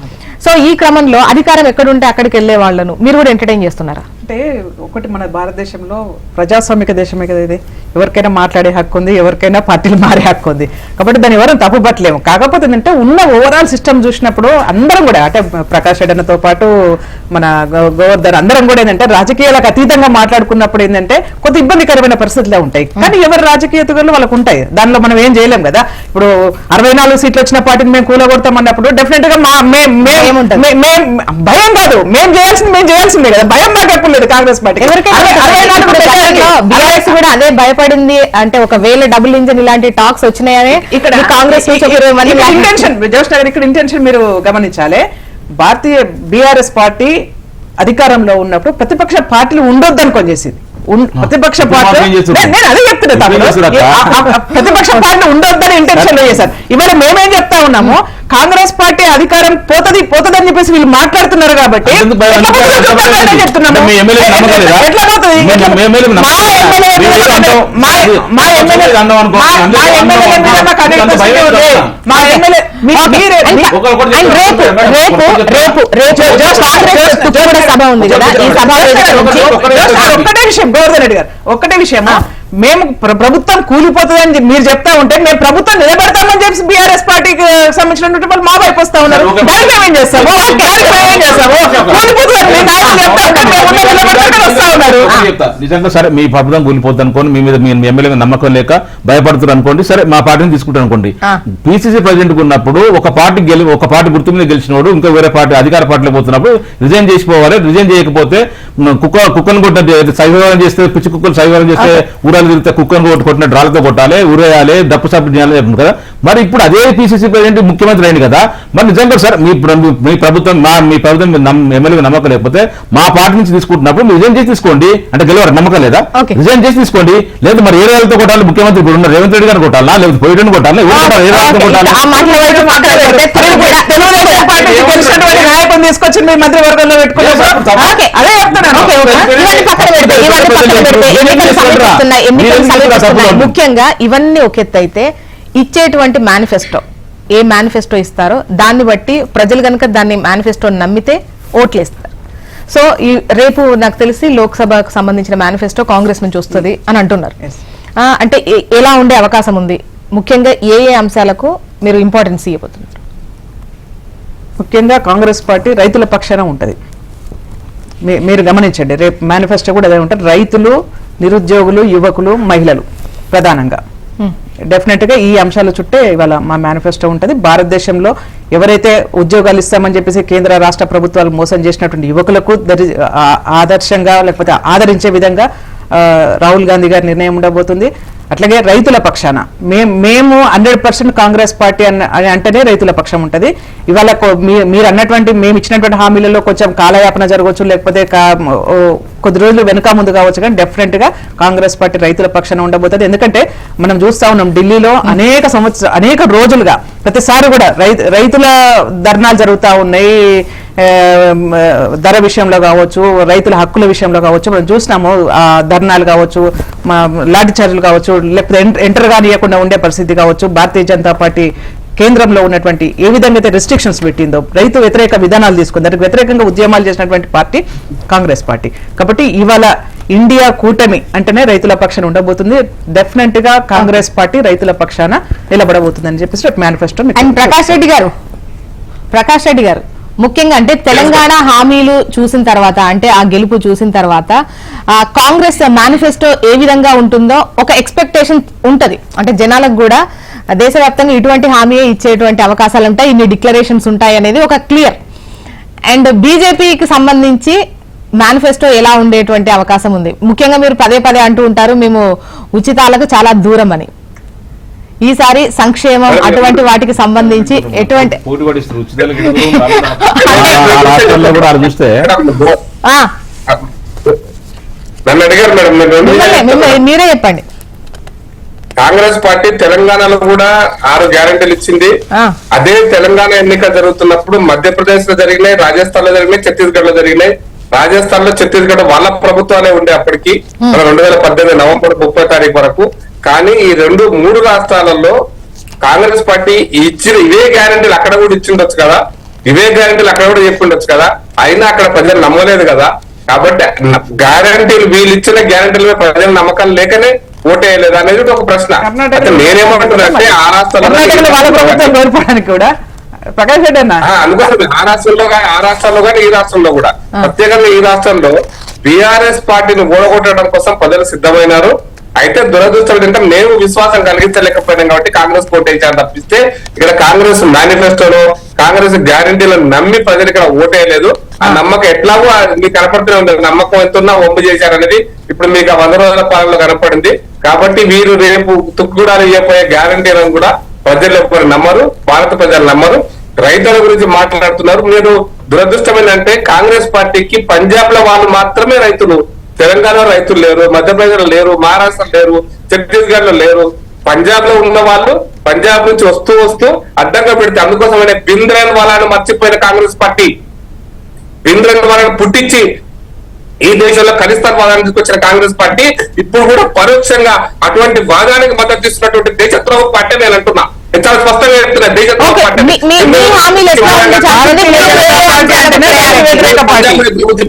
సో ఈ క్రమంలో అధికారం ఎక్కడుంటే అక్కడికి వెళ్లే వాళ్ళను మీరు కూడా ఎంటర్టైన్ చేస్తున్నారా? అంటే ఒకటి, మన భారతదేశంలో ప్రజాస్వామిక దేశమే కదా ఇది, ఎవరికైనా మాట్లాడే హక్కు ఉంది, ఎవరికైనా పార్టీలు మారే హక్కు ఉంది, కాబట్టి దాన్ని ఎవరు తప్పు పట్టలేము. కాకపోతే ఏంటంటే ఉన్న ఓవరాల్ సిస్టమ్ చూసినప్పుడు అందరం కూడా, అంటే ప్రకాష్ రెడ్డితో పాటు మన గోవర్ధన్ అందరం కూడా ఏంటంటే రాజకీయాలకు అతీతంగా మాట్లాడుకున్నప్పుడు ఏంటంటే కొంత ఇబ్బందికరమైన పరిస్థితులే ఉంటాయి. కానీ ఎవరి రాజకీయతలు వాళ్ళకు ఉంటాయి, దానిలో మనం ఏం చేయలేం కదా. ఇప్పుడు 64 సీట్లు వచ్చిన పార్టీని మేము కూలగొడతాం అన్నప్పుడు డెఫినెట్ గా భయం కాదు, మేము చేయాల్సిందే కదా, భయం మాకు ఎప్పుడు లేదు కాంగ్రెస్ పార్టీ. బీఆర్ఎస్ కూడా అదే భయపడింది, అంటే ఒకవేళ డబుల్ ఇంజన్ ఇలాంటి టాక్స్ వచ్చినాయని ఇక్కడ కాంగ్రెస్ ఇక్కడ ఇంటెన్షన్ మీరు గమనించాలి. భారతీయ బీఆర్ఎస్ పార్టీ అధికారంలో ఉన్నప్పుడు ప్రతిపక్ష పార్టీలు ఉండొద్దు అనుకొని చేసింది. ప్రతిపక్ష పార్టీ నేను అదే చెప్తున్నా, ప్రతిపక్ష పార్టీ ఉండొద్దని ఇంటెన్షన్ లో చేశారు. ఇవాళ మేమేం చెప్తా ఉన్నాము, కాంగ్రెస్ పార్టీ అధికారం పోతది అని చెప్పేసి వీళ్ళు మాట్లాడుతున్నారు కాబట్టి సభ ఉంది కదా, ఈ సభ ఒక్కటే విషయం గోవర్ధన్ రెడ్డి గారు, ఒక్కటే విషయం, మేము ప్రభుత్వం కూలిపోతుందని మీరు చెప్తా ఉంటే మేము ప్రభుత్వం నిలబెడతామని చెప్పి బీఆర్ఎస్ పార్టీకి సంబంధించినటువంటి వాళ్ళు మా వైపు వస్తా ఉన్నారు. దానికి మేమేం చేస్తాము? నిజంగా సరే మీ ప్రభుత్వం కూలిపోద్ది అనుకోండి, మీ మీద మీ ఎమ్మెల్యే నమ్మకం లేక భయపడుతున్నారు అనుకోండి, సరే మా పార్టీని తీసుకుంటారు అనుకోండి. పిసిసి ప్రెసిడెంట్ ఉన్నప్పుడు ఒక పార్టీ గుర్తు మీద గెలిచినోడు ఇంకో వేరే పార్టీ అధికార పార్టీలో పోతున్నప్పుడు రిజైన్ చేసిపోవాలి. రిజైన్ చేయకపోతే కుక్కను కొట్టిన సైవరం చేస్తే, పిచ్చి కుక్కలు సైవరం చేస్తే ఊరాలు తిరిగితే కుక్కను కొట్టిన డ్రాలతో కొట్టాలి, ఊరేయాలి, డప్పు సబ్మిట్ చేయాలి చెప్తుంది కదా. మరి ఇప్పుడు అదే పిసిసి ప్రెసిడెంట్ ముఖ్యమంత్రి అయింది కదా, మరి నిజంగా సార్ మీ ప్రభుత్వం ఎమ్మెల్యే నమ్మకం లేకపోతే మా పార్టీ నుంచి తీసుకుంటున్నప్పుడు రిజైన్ చేసి తీసుకోండి. అంటే గెలవరు నమ్మకం లేదా? Okay. రిజైన్ చేసి తీసుకోండి. లేదు మరి ఏ రాజులతో కొట్టాలి? ముఖ్యమంత్రి ఇప్పుడు ఉన్న రేవంత్ రెడ్డి గారిని కొట్టాలా, లేకపోతే పోయిటని కొట్టాలా, ఎవరు కొట్టాలి? ఏ రాజుతో కొట్టాలి? ఆ మాటల వైపు పక్కన పెడితే తెలుగుదేశం పార్టీకి తెలిసినటువంటి నాయకుని తీసుకొచ్చి మీ మంత్రివర్గంలో పెట్టుకున్నారు. ఓకే. అదే చెప్తున్నాను. Okay, okay. ఇవన్నీ పక్కన పెడితే, ఇవన్నీ పక్కన పెడితే, ఎన్నికలు సమీపిస్తున్నాయి, ఎన్నికలు సమీపిస్తున్నాయి. ముఖ్యంగా ఇవన్నీ ఒక ఎత్తు అయితే ఇచ్చేటువంటి మేనిఫెస్టో, ఏ మేనిఫెస్టో ఇస్తారో దాన్ని బట్టి ప్రజలు కనుక దాన్ని మేనిఫెస్టో నమ్మితే ఓట్లు ఇస్తారు. సో ఈ రేపు నాకు తెలిసి లోక్సభకు సంబంధించిన మేనిఫెస్టో కాంగ్రెస్ నుంచి వస్తుంది అని అంటున్నారు. Yes. అంటే ఎలా ఉండే అవకాశం ఉంది? ముఖ్యంగా ఏ ఏ అంశాలకు మీరు ఇంపార్టెన్స్ ఇవ్వబోతున్నారు? ముఖ్యంగా కాంగ్రెస్ పార్టీ రైతుల పక్షాన ఉంటది. మీరు గమనించండి, రేపు మేనిఫెస్టో కూడా అదే ఉంటుంది. రైతులు, నిరుద్యోగులు, యువకులు, మహిళలు ప్రధానంగా డెఫినెట్ గా ఈ అంశాల చుట్టే ఇవాళ మా మేనిఫెస్టో ఉంటుంది. భారతదేశంలో ఎవరైతే ఉద్యోగాలు ఇస్తామని చెప్పేసి కేంద్ర రాష్ట్ర ప్రభుత్వాలు మోసం చేసినటువంటి యువకులకు ఆదర్శంగా లేకపోతే ఆదరించే విధంగా రాహుల్ గాంధీ గారి నిర్ణయం ఉండబోతుంది. అట్లాగే రైతుల పక్షాన మేము 100% కాంగ్రెస్ పార్టీ అని అంటేనే రైతుల పక్షం ఉంటుంది. ఇవాళ మీరు అన్నటువంటి మేము ఇచ్చినటువంటి హామీలలో కొంచెం కాలయాపన జరగవచ్చు, లేకపోతే కొద్ది రోజులు వెనుక ముందు కావచ్చు, కానీ డెఫినెట్ గా కాంగ్రెస్ పార్టీ రైతుల పక్షాన ఉండబోతుంది. ఎందుకంటే మనం చూస్తా ఉన్నాం ఢిల్లీలో అనేక రోజులుగా ప్రతిసారి కూడా రైతుల ధర్నాలు జరుగుతూ ఉన్నాయి. ధర విషయంలో కావచ్చు, రైతుల హక్కుల విషయంలో కావచ్చు, మనం చూసినాము. ధర్నాలు కావచ్చు, లాఠీ చార్జీలు కావచ్చు, లేకపోతే ఎంటర్ కానియకుండా ఉండే పరిస్థితి కావచ్చు. భారతీయ జనతా పార్టీ కేంద్రంలో ఉన్నటువంటి ఏ విధంగా అయితే రెస్ట్రిక్షన్స్ పెట్టిందో, రైతు వ్యతిరేక విధానాలు తీసుకుంది, దానికి వ్యతిరేకంగా ఉద్యమాలు చేసినటువంటి పార్టీ కాంగ్రెస్ పార్టీ. కాబట్టి ఇవాళ ఇండియా కూటమి అంటేనే రైతుల పక్షాన ఉండబోతుంది. డెఫినెట్ గా కాంగ్రెస్ పార్టీ రైతుల పక్షాన నిలబడబోతుంది అని చెప్పేసి మేనిఫెస్టో. ప్రకాష్ రెడ్డి గారు ముఖ్యంగా అంటే తెలంగాణ హామీలు చూసిన తర్వాత, అంటే ఆ గెలుపు చూసిన తర్వాత కాంగ్రెస్ మేనిఫెస్టో ఏ విధంగా ఉంటుందో ఒక ఎక్స్పెక్టేషన్ ఉంటది. అంటే జనాలకు కూడా దేశవ్యాప్తంగా ఇటువంటి హామీ ఇచ్చేటువంటి అవకాశాలు ఉంటాయి, ఇన్ని డిక్లరేషన్స్ ఉంటాయి అనేది ఒక క్లియర్. అండ్ బీజేపీకి సంబంధించి మేనిఫెస్టో ఎలా ఉండేటువంటి అవకాశం ఉంది? ముఖ్యంగా మీరు పదే పదే అంటూ ఉంటారు మేము ఉచితాలకు చాలా దూరం అని. ఈసారి సంక్షేమం అటువంటి వాటికి సంబంధించి ఎటువంటి చూస్తే నన్ను అడిగారు మేడం, మీరే చెప్పండి. కాంగ్రెస్ పార్టీ తెలంగాణలో కూడా 6 గ్యారెంటీలు ఇచ్చింది. అదే తెలంగాణ ఎన్నిక జరుగుతున్నప్పుడు మధ్యప్రదేశ్ లో జరిగినాయి, రాజస్థాన్ లో జరిగినాయి, ఛత్తీస్గఢ్ లో జరిగినాయి. రాజస్థాన్ లో ఛత్తీస్గఢ్ వాళ్ళ ప్రభుత్వాలే ఉండే అప్పటికి 2018 నవంబర్ 30 తారీఖు వరకు. కానీ ఈ 3 రాష్ట్రాలలో కాంగ్రెస్ పార్టీ ఇచ్చిన ఇవే గ్యారెంటీలు అక్కడ కూడా ఇచ్చిండొచ్చు కదా, ఇవే గ్యారెంటీలు అక్కడ కూడా చెప్పిండొచ్చు కదా, అయినా అక్కడ ప్రజలు నమ్మలేదు కదా. కాబట్టి గ్యారెంటీలు వీళ్ళు ఇచ్చిన గ్యారెంటీల మీద ప్రజల నమ్మకం లేకనే ఓటేయలేదు అనేది ఒక ప్రశ్న. నేనేమంటున్నానంటే ఆ రాష్ట్రాల్లో కూడా ప్రకాష్ రెడ్డి అన్న అనుకోండి, ఆ రాష్ట్రాల్లో కానీ ఈ రాష్ట్రంలో కూడా, ప్రత్యేకంగా ఈ రాష్ట్రంలో బీఆర్ఎస్ పార్టీని ఓడగొట్టడం కోసం ప్రజలు సిద్ధమైనారు. అయితే దురదృష్టం ఏంటంటే మేము విశ్వాసం కలిగించలేకపోయినాం కాబట్టి కాంగ్రెస్ ఓటేయించాలని తప్పిస్తే ఇక్కడ కాంగ్రెస్ మేనిఫెస్టోలో కాంగ్రెస్ గ్యారంటీలను నమ్మి ప్రజలు ఇక్కడ ఓటేయలేదు. ఆ నమ్మకం ఎట్లాగో మీకు కనపడుతూనే ఉంది. నమ్మకం ఎంతున్నా ఒంపు చేశారనేది ఇప్పుడు మీకు 100 రోజుల పాలనలో కనపడింది. కాబట్టి వీరు రేపు తుక్కుడాలు ఇవ్వబోయే గ్యారంటీలను కూడా ప్రజలు ఎవ్వరు నమ్మరు, భారత ప్రజలు నమ్మరు. రైతుల గురించి మాట్లాడుతున్నారు మీరు. దురదృష్టం ఏంటంటే కాంగ్రెస్ పార్టీకి పంజాబ్ లో వాళ్ళు మాత్రమే రైతులు, తెలంగాణలో రైతులు లేరు, మధ్యప్రదేశ్ లో లేరు, మహారాష్ట్ర లేరు, ఛత్తీస్గఢ్ లో లేరు. పంజాబ్ లో ఉన్న వాళ్ళు పంజాబ్ నుంచి వస్తూ అడ్డంగా పెడితే అందుకోసమైన బింద్రన్ వాళ్ళని మర్చిపోయిన కాంగ్రెస్ పార్టీ, బింద్రన్ వాళ్ళని పుట్టించి ఈ దేశంలో ఖలిస్తాన్ వాదాన్ని తీసుకొచ్చిన కాంగ్రెస్ పార్టీ ఇప్పుడు కూడా పరోక్షంగా అటువంటి వాదానికి మద్దతు ఇస్తున్నటువంటి దేశద్రోహ పార్టీ నేను అంటున్నా. చాలా స్పష్టంగా చెప్తున్నా, దేశద్రోహ పార్టీ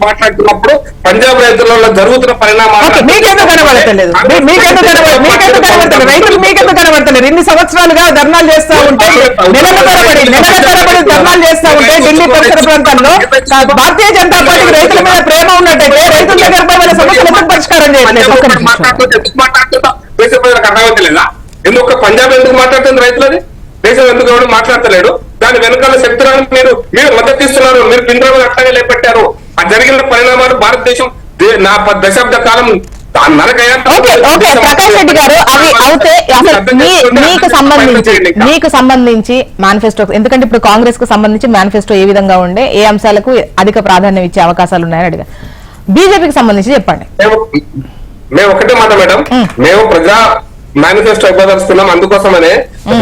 మాట్లాడుతున్నప్పుడు పంజాబ్ రైతులలో జరుగుతున్న పరిణామాలు మీకెందుకు కనబడతలేదు? రైతులు మీకెందుకు కనబడతలేదు? ఇన్ని సంవత్సరాలుగా ధర్నాలు చేస్తా ఉంటే, నెలల తరబడి ధర్నాలు చేస్తా ఉంటే ఢిల్లీ పరిసర ప్రాంతాల్లో భారతీయ జనతా పార్టీకి రైతుల మీద ప్రేమ ఉన్నట్టయితే రైతుల దగ్గర వాళ్ళ సమస్యలు ఎందుకు పరిష్కారం చేయట్లేదు? దేశ ప్రజలకు అర్థమవుతలేదా? ఎందుకు పంజాబ్ ఎందుకు మాట్లాడుతుంది రైతులని? దేశం ఎందుకు ఎవరు మాట్లాడతలేడు? దాని వెనకాల శక్తులను మీరు మద్దతు ఇస్తున్నారు. మీరు పింద్రాలు అట్లాగే లేపెట్టారు. ఆ జరిగిన పరిణామాలు భారతదేశం నా 10 దశాబ్ద కాలం ప్రకాష్ రెడ్డి గారు అవి అవుతే మీకు సంబంధించి మేనిఫెస్టో, ఎందుకంటే ఇప్పుడు కాంగ్రెస్ కు సంబంధించి మేనిఫెస్టో ఏ విధంగా ఉండే, ఏ అంశాలకు అధిక ప్రాధాన్యం ఇచ్చే అవకాశాలు ఉన్నాయని అడిగా. బీజేపీకి సంబంధించి చెప్పండి. మేము ఒకటే మాట మేడం, మేము ప్రజా మేనిఫెస్టో ఇవ్వదలుచుకున్నాం. అందుకోసమనే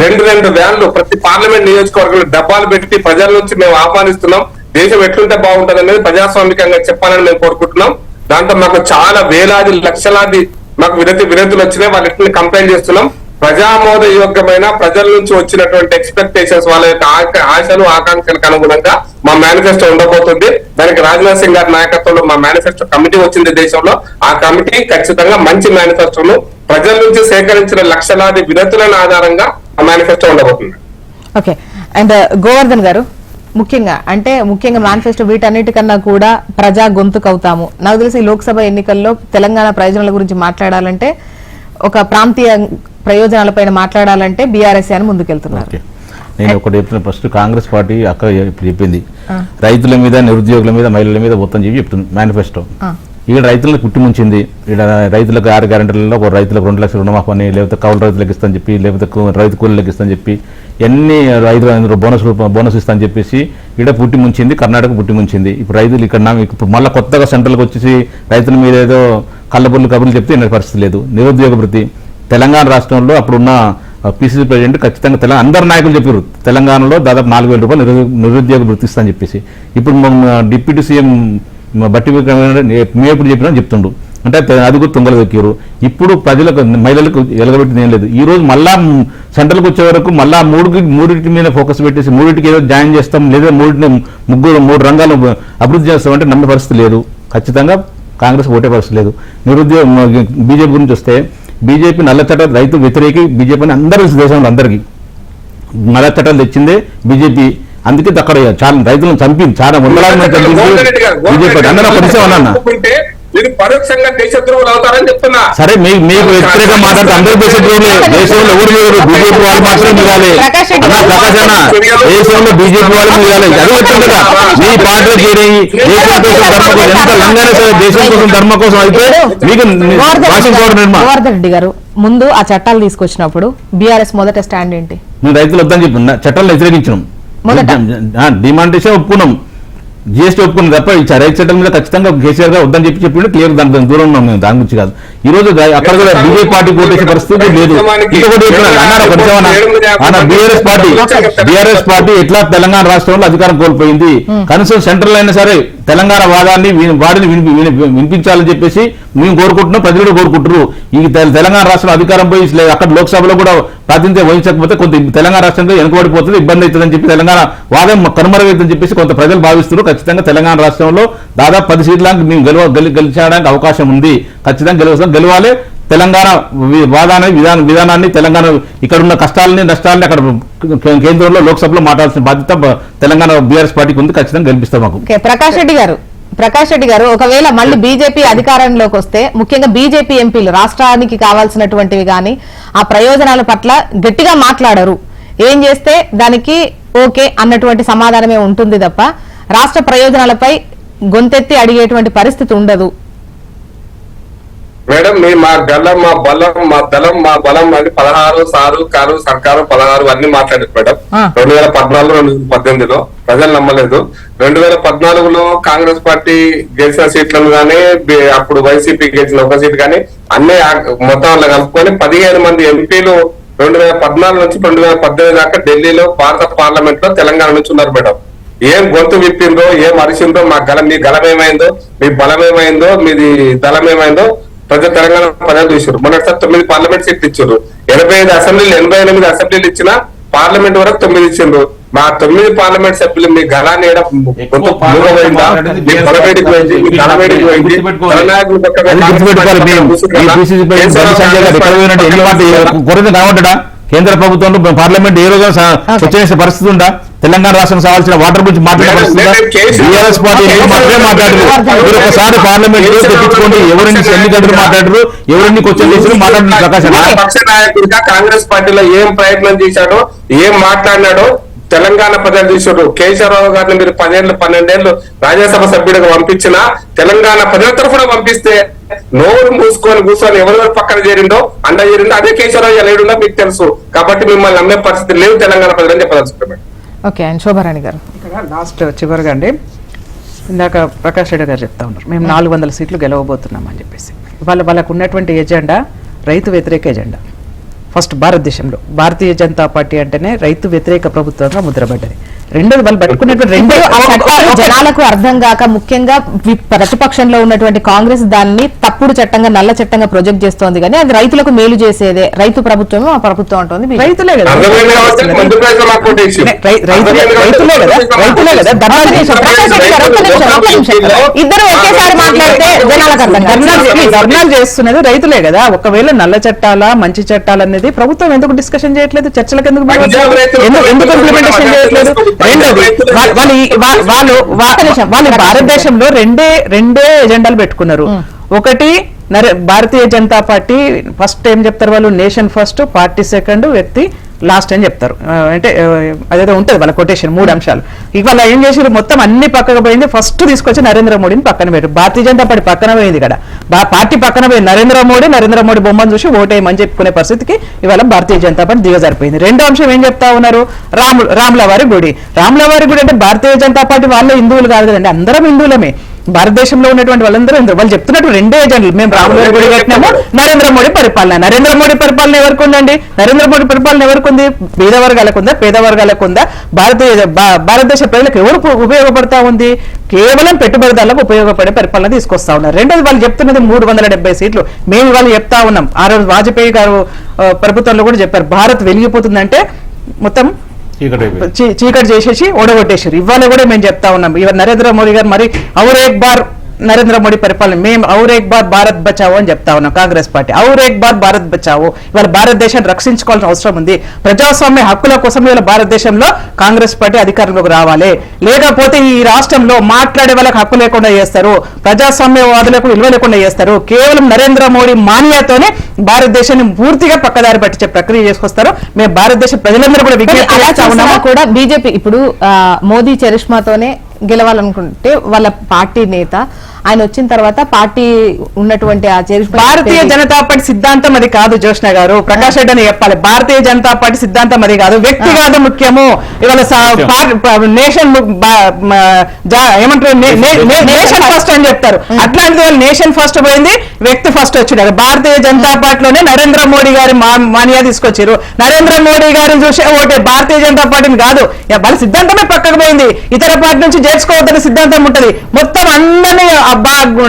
రెండు వ్యాన్లు ప్రతి పార్లమెంట్ నియోజకవర్గంలో డబ్బాలు పెట్టి ప్రజల నుంచి మేము ఆహ్వానిస్తున్నాం. దేశం ఎట్లుంటే బాగుంటుంది అనేది ప్రజాస్వామికంగా చెప్పాలని మేము కోరుకుంటున్నాం. దాంతో మాకు చాలా వేలాది లక్షలాది మాకు వినతులు వచ్చినాయి. వాళ్ళు ఎట్లా కంప్లైంట్ చేస్తున్నాం. ప్రజామోదయోగ్యమైన ప్రజల నుంచి వచ్చినటువంటి ఎక్స్పెక్టేషన్స్, వాళ్ళ యొక్క ఆశలు ఆకాంక్షలకు అనుగుణంగా మా మేనిఫెస్టో ఉండబోతుంది. దానికి రాజ్నాథ్ సింగ్ గారి నాయకత్వంలో మా మేనిఫెస్టో కమిటీ వచ్చింది దేశంలో. ఆ కమిటీ ఖచ్చితంగా మంచి మేనిఫెస్టోను ప్రజల నుంచి సేకరించిన లక్షలాది వినతులను ఆధారంగా ఆ మేనిఫెస్టో ఉండబోతుంది. ఓకే. అండ్ గోవర్ధన్ గారు, ముఖ్యంగా మేనిఫెస్టో వీటన్నిటికన్నా కూడా ప్రజా గొంతుకు అవుతాము. నాకు తెలిసి లోక్సభ ఎన్నికల్లో తెలంగాణ ప్రయోజనాల గురించి మాట్లాడాలంటే, ఒక ప్రాంతీయ ప్రయోజనాలపైన మాట్లాడాలంటే బీఆర్ఎస్ అని ముందుకెళ్తున్నారు. నేను ఒకటి చెప్తున్నా. ఫస్ట్ కాంగ్రెస్ పార్టీ అక్కడ చెప్పింది రైతుల మీద, నిరుద్యోగుల మీద, మహిళల మీద మొత్తం చెప్పి చెప్తుంది మేనిఫెస్టో. ఇక్కడ రైతులకు పుట్టిముంచింది. ఇక్కడ రైతులకు 6 గ్యారెంటీలలో ఒక రైతులకు 2 లక్షల రుణమాఫీ అని, లేకపోతే కౌలు రైతులకు ఇస్తాని చెప్పి, లేకపోతే రైతు కూలీలకు ఇస్తాని చెప్పి, ఎన్ని 500 బోనస్ ఇస్తాని చెప్పేసి ఇక్కడ పుట్టిముంచింది. కర్ణాటక పుట్టిముంచింది. ఇప్పుడు రైతులు ఇప్పుడు మళ్ళీ కొత్తగా సెంట్రల్కి వచ్చేసి రైతుల మీద ఏదో కళ్ళబొల్లు కబుర్లు చెప్తే ఎన్న పరిస్థితి లేదు. నిరుద్యోగ భృతి తెలంగాణ రాష్ట్రంలో అప్పుడున్న పిసిసి ప్రెసిడెంట్ ఖచ్చితంగా అందరు నాయకులు చెప్పారు తెలంగాణలో దాదాపు 4,000 రూపాయలు నిరుద్యోగ భృతి ఇస్తాని చెప్పేసి. ఇప్పుడు డిప్యూటీ సీఎం బట్టి మేము ఎప్పుడు చెప్పినా చెప్తుండు. అంటే అది కూడా తుంగలు దొక్కారు. ఇప్పుడు ప్రజలకు, మహిళలకు ఎలగబెట్టింది ఏం లేదు. ఈ రోజు మళ్ళా సెంట్రల్కి వచ్చే వరకు మళ్ళా మూడింటి మీద ఫోకస్ పెట్టేసి మూడింటికి ఏదో జాయిన్ చేస్తాం, లేదా మూడు రంగాలు అభివృద్ధి చేస్తామంటే నమ్మే పరిస్థితి లేదు. ఖచ్చితంగా కాంగ్రెస్ ఓటే పరిస్థితి లేదు. బీజేపీ గురించి వస్తే, బీజేపీ నల్ల చట్టాలు రైతు వ్యతిరేకి బీజేపీ అని అందరూ దేశంలో అందరికీ నల్ల చట్టాలు తెచ్చిందే బీజేపీ. అందుకే అక్కడ చాలా రైతులను చంపింది, చాలా వందలాది మంది చంపింది బీజేపీ. అందరూ మీరు పరోక్షంగా దేశద్రోహులు అవుతారని చెప్తున్నా. సరే, మీకు వ్యతిరేకంగా మాట్లాడితే అందరూ దేశద్రోహులే. దేశంలో ఎవరు లేరు, బీజేపీ వాళ్ళు మాత్రమే మిగాలి. ప్రకాష్ అన్న, దేశంలో బీజేపీ వాళ్ళు మిగాలి. అది వచ్చింది కదా మీ పార్టీలో చేరి దేశం కోసం ధర్మ కోసం, ఎంత లంగానే సరే దేశం కోసం ధర్మ కోసం అయితే మీకు గోవర్ధన్ రెడ్డి గారు, ముందు ఆ చట్టాలు తీసుకొచ్చినప్పుడు బీఆర్ఎస్ మొదట స్టాండ్ ఏంటి? మేము రైతులు వద్దని చెప్పి చట్టాలను వ్యతిరేకించినాం. డిమాండ్ చేసే ఒప్పుకున్నాం. జిఎస్టీ ఒప్పుకుని తప్ప రైతు చట్టం మీద ఖచ్చితంగా కేసీఆర్ గారు వద్దని చెప్పిండు. క్లియర్ దాని దూరం ఉన్నాం మేము, దాని గురించి కాదు. ఈ రోజు అక్కడ కూడా బీజేపీ పార్టీ కోటేసే పరిస్థితి లేదు. బీఆర్ఎస్ పార్టీ ఎట్లా తెలంగాణ రాష్ట్రంలో అధికారం కోల్పోయింది, కనీసం సెంట్రల్ అయినా సరే తెలంగాణ వాదాన్ని వాడిని వినిపించాలని చెప్పేసి మేము కోరుకుంటున్నాం, ప్రజలు కోరుకుంటున్నారు. ఈ తెలంగాణ రాష్ట్రంలో అధికారం పోయి అక్కడ లోక్సభలో కూడా ప్రాతినిధ్యం వహించకపోతే కొంత తెలంగాణ రాష్ట్రంలో వెనుకబడిపోతుంది, ఇబ్బంది అవుతుందని చెప్పి తెలంగాణ వాదం కనుమరుగైతుందని చెప్పేసి కొంత ప్రజలు భావిస్తున్నారు. ఖచ్చితంగా తెలంగాణ రాష్ట్రంలో దాదాపు 10 సీట్లకు మేము గెలిచడానికి అవకాశం ఉంది. ఖచ్చితంగా గెలవాలి. తెలంగాణ విధానాన్ని, తెలంగాణ ఇక్కడ ఉన్న కష్టాలని, నష్టాలని అక్కడ కేంద్రంలో లోక్సభలో మాట్లాడాల్సిన బాధ్యత తెలంగాణ బీఆర్ఎస్ పార్టీకి ఉంది. ఖచ్చితంగా గెలిపిస్తాం మాకు. ప్రకాష్ రెడ్డి గారు, ఒకవేళ మళ్ళీ బీజేపీ అధికారంలోకి వస్తే, ముఖ్యంగా బీజేపీ ఎంపీలు రాష్ట్రానికి కావాల్సినటువంటివి కానీ ఆ ప్రయోజనాల పట్ల గట్టిగా మాట్లాడరు. ఏం చేస్తే దానికి ఓకే అన్నటువంటి సమాధానమే ఉంటుంది తప్ప రాష్ట్ర ప్రయోజనాలపై గొంతెత్తి అడిగేటువంటి పరిస్థితి ఉండదు. మేడం, మా గల్లం, మా బలం, మా దళం, మా బలం అని 16 సారు కారు సర్కారు 16 అన్ని మాట్లాడారు మేడం. 2014, 2018లో ప్రజలు నమ్మలేదు. 2014లో కాంగ్రెస్ పార్టీ గెలిచిన సీట్లను కానీ, అప్పుడు వైసీపీ గెలిచిన ఒక సీట్ కానీ అన్ని మొత్తంలో కలుపుకొని 15 మంది ఎంపీలు 2014 నుంచి 2018 దాకా ఢిల్లీలో భారత పార్లమెంట్ లో తెలంగాణ నుంచి ఉన్నారు మేడం. ఏం గొంతు విప్పిందో, ఏం అరిసిందో, మీ గలమేమైందో, మీ బలమేమైందో, మీది దళమేమైందో తెలంగాణ ప్రజలు చూసారు. మొన్నటిసారి 9 పార్లమెంట్ సీట్లు ఇచ్చారు. 85 అసెంబ్లీలు, 88 అసెంబ్లీలు ఇచ్చిన పార్లమెంట్ వరకు 9 ఇచ్చిండ్రు. మా 9 పార్లమెంట్ సభ్యులు మీ గలాన్ని మూగమైందా, మీ బలవేడికి పోయింది, మీ గలవేడికి పోయింది. కేంద్ర ప్రభుత్వంలో పార్లమెంట్ ఏ రోజు వచ్చే పరిస్థితి ఉందా? తెలంగాణ రాష్ట్రం కావాల్సిన వాటర్ గురించి మాట్లాడే బీఆర్ఎస్ పార్టీ మాత్రమే మాట్లాడారు. మీరు ఒకసారి పార్లమెంట్ తెప్పించుకోండి. ఎవరిని ఎన్ని గంటలు మాట్లాడరు, ఎవరిని క్వశ్చన్ చేసి మాట్లాడిన పక్ష నాయకుడిగా కాంగ్రెస్ పార్టీలో ఏం ప్రయత్నం చేశాడో, ఏం మాట్లాడినాడో తెలంగాణ ప్రజలు చూసారు. కేశవరావు గారిని మీరు 12 ఏళ్ళు రాజ్యసభ సభ్యుడిగా పంపించిన తెలంగాణ ప్రజల తరఫున పంపిస్తే నోరు మూసుకొని కూర్చొని ఎవరెవరు పక్కన చేరిండో, అండ చేరిండో అదే కేశవరావు ఎలా ఏడుందో మీకు తెలుసు. కాబట్టి మిమ్మల్ని నమ్మే పరిస్థితి లేదు తెలంగాణ ప్రజలని చెప్పదలుచుకున్నాం. ఓకే, అండ్ శోభారాణి గారు, ఇక్కడ లాస్ట్ చివరిగా అండి, ఇందాక ప్రకాష్ రెడ్డి గారు చెప్తా ఉన్నారు మేము 400 సీట్లు గెలవబోతున్నాం అని చెప్పేసి. వాళ్ళకు ఉన్నటువంటి ఎజెండా రైతు వ్యతిరేక ఎజెండా. ఫస్ట్ భారతదేశంలో భారతీయ జనతా పార్టీ అంటేనే రైతు వ్యతిరేక ప్రభుత్వంగా ముద్రపడ్డది. రెండోది వాళ్ళు పట్టుకున్నటువంటి జనాలకు అర్థం కాక ముఖ్యంగా ప్రతిపక్షంలో ఉన్నటువంటి కాంగ్రెస్ దాన్ని తప్పుడు చట్టంగా నల్ల చట్టంగా ప్రొజెక్ట్ చేస్తోంది, కానీ అది రైతులకు మేలు చేసేదే. రైతు ప్రభుత్వమే ఆ ప్రభుత్వం అంటుంది. రైతులే కదా ఇద్దరు ఒకేసారి మాట్లాడితే జనాలకు అర్థం కాదు. ధర్నాలు చేస్తున్నది రైతులే కదా. ఒకవేళ నల్ల చట్టాలా మంచి చట్టాలు అనేది ప్రభుత్వం ఎందుకు డిస్కషన్ చేయట్లేదు? చర్చలకు ఎందుకు ఎందుకు ఇంప్లిమెంటేషన్ చేయట్లేదు? రెండోది వాళ్ళు భారతదేశంలో రెండే ఎజెండాలు పెట్టుకున్నారు. ఒకటి భారతీయ జనతా పార్టీ ఫస్ట్ ఏం చెప్తారు వాళ్ళు, నేషన్ ఫస్ట్, పార్టీ సెకండ్, వ్యక్తి లాస్ట్ అని చెప్తారు. అంటే అదేదో ఉంటుంది వాళ్ళ కొటేషన్ 3 అంశాలు. ఇవాళ ఏం చేసారు, మొత్తం అన్ని పక్కకు పోయింది. ఫస్ట్ తీసుకొచ్చి నరేంద్ర మోడీని పక్కన పెట్టారు. భారతీయ జనతా పార్టీ పక్కన పోయింది కదా, పార్టీ పక్కన పోయింది. నరేంద్ర మోడీ బొమ్మను చూసి ఓటేయమని చెప్పుకునే పరిస్థితికి ఇవాళ భారతీయ జనతా పార్టీ దిగజారిపోయింది. రెండో అంశం ఏం చెప్తా ఉన్నారు, రాములవారి గుడి. రాములవారి గుడి అంటే భారతీయ జనతా పార్టీ వాళ్ళే హిందువులు కాదు కదండి, అందరం హిందువులమే. భారతదేశంలో ఉన్నటువంటి వాళ్ళందరూ వాళ్ళు చెప్తున్నట్టు రెండే ఎజెండాలు. మేము రాములవారి గుడి కట్టినాము, నరేంద్ర మోడీ పరిపాలన. నరేంద్ర మోడీ పరిపాలన ఎవరికి ఉందండి? నరేంద్ర మోడీ పరిపాలన ఎవరికి ఉంది? పేద వర్గాలకు ఉందా? పేద వర్గాలకు ఉందా? భారతదేశ ప్రజలకు ఎవరు ఉపయోగపడతా ఉంది? కేవలం పెట్టుబడిదారులకు ఉపయోగపడే పరిపాలన తీసుకొస్తా ఉన్నారు. రెండోది వాళ్ళు చెప్తున్నది 370 సీట్లు. మేము వాళ్ళు చెప్తా ఉన్నాం. ఆ రోజు వాజ్పేయి గారు ప్రభుత్వంలో కూడా చెప్పారు, భారత్ వెలిగిపోతుందంటే మొత్తం చీకటి చేసేసి ఓడగొట్టేసారు. ఇవాళ కూడా మేము చెప్తా ఉన్నాం, ఇవాళ నరేంద్ర మోడీ గారు మరి ఔర్ ఏక్ బార్ నరేంద్ర మోడీ పరిపాలన, మేము ఔర్ ఏక్ బార్ భారత్ బచావో అని చెప్తా ఉన్నాం. కాంగ్రెస్ పార్టీ ఔర్ ఏక్ బార్ భారత్ బచావో. ఇవాళ భారతదేశాన్ని రక్షించుకోవాల్సిన అవసరం ఉంది. ప్రజాస్వామ్య హక్కుల కోసం ఇవాళ భారతదేశంలో కాంగ్రెస్ పార్టీ అధికారంలోకి రావాలి. లేకపోతే ఈ రాష్ట్రంలో మాట్లాడే వాళ్ళకి హక్కు లేకుండా చేస్తారు, ప్రజాస్వామ్యవాదులకు విలువ లేకుండా చేస్తారు. కేవలం నరేంద్ర మోడీ మాన్యతోనే భారతదేశాన్ని పూర్తిగా పక్కదారి పట్టించే ప్రక్రియ చేసుకొస్తారు. మేము భారతదేశ ప్రజలందరూ కూడా విజ్ఞప్తి కూడా బీజేపీ ఇప్పుడు మోదీ చరిష్మాతోనే గెలవాలనుకుంటే వాళ్ళ పార్టీ నేత ఆయన వచ్చిన తర్వాత పార్టీ ఉన్నటువంటి ఆ భారతీయ జనతా పార్టీ సిద్ధాంతం అది కాదు. జోష్ణ గారు, ప్రకాష్ రెడ్డి అని చెప్పాలి, భారతీయ జనతా పార్టీ సిద్ధాంతం అది కాదు, వ్యక్తిగత ముఖ్యము. ఇవాళ నేషన్ ఏమంటారు, నేషన్ ఫస్ట్ అని చెప్తారు. అట్లాంటిది వాళ్ళు నేషన్ ఫస్ట్ పోయింది, వ్యక్తి ఫస్ట్ వచ్చారు. భారతీయ జనతా పార్టీలోనే నరేంద్ర మోడీ గారి మాన్యా తీసుకొచ్చారు. నరేంద్ర మోడీ గారిని చూసే ఓటే, భారతీయ జనతా పార్టీని కాదు. వాళ్ళ సిద్ధాంతమే పక్కకు పోయింది. ఇతర పార్టీ నుంచి చేర్చుకోవద్దని సిద్ధాంతం ఉంటది. మొత్తం అందరినీ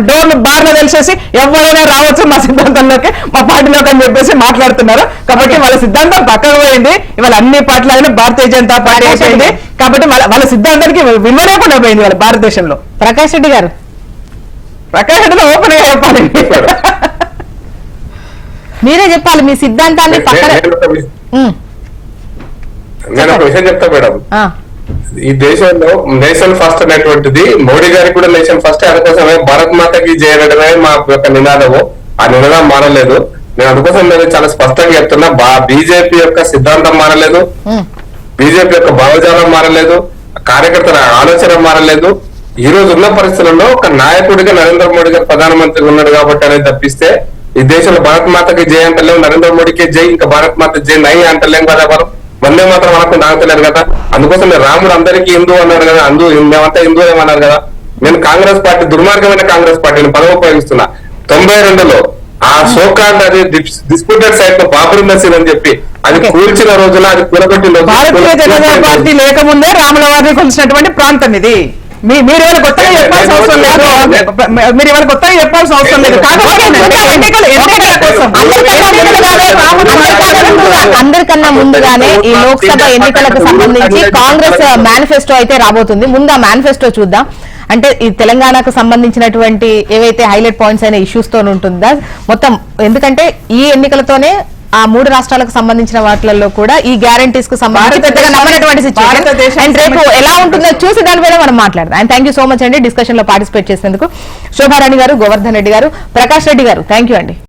డోర్లు బార్లు తెలిసేసి ఎవరైనా రావచ్చు మా సిద్ధాంతంలోకి, మా పార్టీలోకి అని చెప్పేసి మాట్లాడుతున్నారు. కాబట్టి వాళ్ళ సిద్ధాంతం పక్కకు పోయింది. ఇవాళ అన్ని పార్టీలు భారతీయ జనతా పార్టీ అయిపోయింది. కాబట్టి వాళ్ళ సిద్ధాంతానికి విలువ లేకుండా పోయింది వాళ్ళ భారతదేశంలో. ప్రకాష్ రెడ్డి గారు, ప్రకాష్ రెడ్డి ఓపెన్ గా చెప్పాలి, మీరే చెప్పాలి మీ సిద్ధాంతాన్ని పక్కన. నేను ఒక విషయం చెప్తా మేడం, ఈ దేశంలో నేషన్ ఫస్ట్ అనేటువంటిది మోడీ గారికి కూడా నేషన్ ఫస్ట్. అందుకోసమే భారత్ మాతకి చేయడమే మా యొక్క నినాదము. ఆ నినాదం మారలేదు. నేను అందుకోసం నేను చాలా స్పష్టంగా చెప్తున్నా, బీజేపీ యొక్క సిద్ధాంతం మారలేదు, బీజేపీ యొక్క భావజాలం మారలేదు, కార్యకర్తల ఆలోచన మారలేదు. ఈ రోజు ఉన్న పరిస్థితుల్లో ఒక నాయకుడిగా నరేంద్ర మోడీ గారు ప్రధానమంత్రిగా ఉన్నాడు కాబట్టి అనేది తప్పిస్తే ఈ దేశంలో భారత్ మాతకి జై అంటలేము, నరేంద్ర మోడీకి జై, ఇంకా భారత్ మాత జై నై అంటలేం కదా. మనం వందే మాత్రం మనకు నాగతలేరు కదా. అందుకోసం రాముడు అందరికీ హిందూ అన్నాడు కదా, మేమంతా హిందూ ఏమన్నారు కదా. నేను కాంగ్రెస్ పార్టీ, దుర్మార్గమైన కాంగ్రెస్ పార్టీని పదవి ఉపయోగిస్తున్నా. 92లో ఆ సోకాండ్ అది డిస్ప్యూటెడ్ సైట్ లో బాబరీ మసీద్ అని చెప్పి అది కూల్చిన రోజున, అది కూలగొట్టిన భారతీయ జనతా పార్టీ లేకముందే రాముల వారిని కొలిసినటువంటి ప్రాంతం ఇది. మీరు ఎవరు కొత్తగా చెప్పాల్సిన అవసరం లేదు, మీరు ఎవరు కొత్తగా చెప్పాల్సిన అవసరం లేదు. అందరికన్నా ముందుగానే ఈ లోక్సభ ఎన్నికలకు సంబంధించి కాంగ్రెస్ మేనిఫెస్టో అయితే రాబోతుంది. ముందు ఆ మేనిఫెస్టో చూద్దాం. అంటే ఈ తెలంగాణకు సంబంధించినటువంటి ఏవైతే హైలైట్ పాయింట్స్ అయిన ఇష్యూస్ తో ఉంటుందా మొత్తం, ఎందుకంటే ఈ ఎన్నికలతోనే ఆ 3 రాష్ట్రాలకు సంబంధించిన వాటిల్లో కూడా ఈ గ్యారంటీస్ కు సంబంధించి పెద్దగా నమ్మనటువంటి సిచ్యువేషన్. అండ్ రేపు ఎలా ఉంటుందో చూసి దాని మీద మనం మాట్లాడదాం. And thank you so much అండి డిస్కషన్ లో పార్టిసిపేట్ చేసేందుకు. శోభారాణి గారు, గోవర్ధన్ రెడ్డి గారు, ప్రకాష్ రెడ్డి గారు, థ్యాంక్ యూ అండి.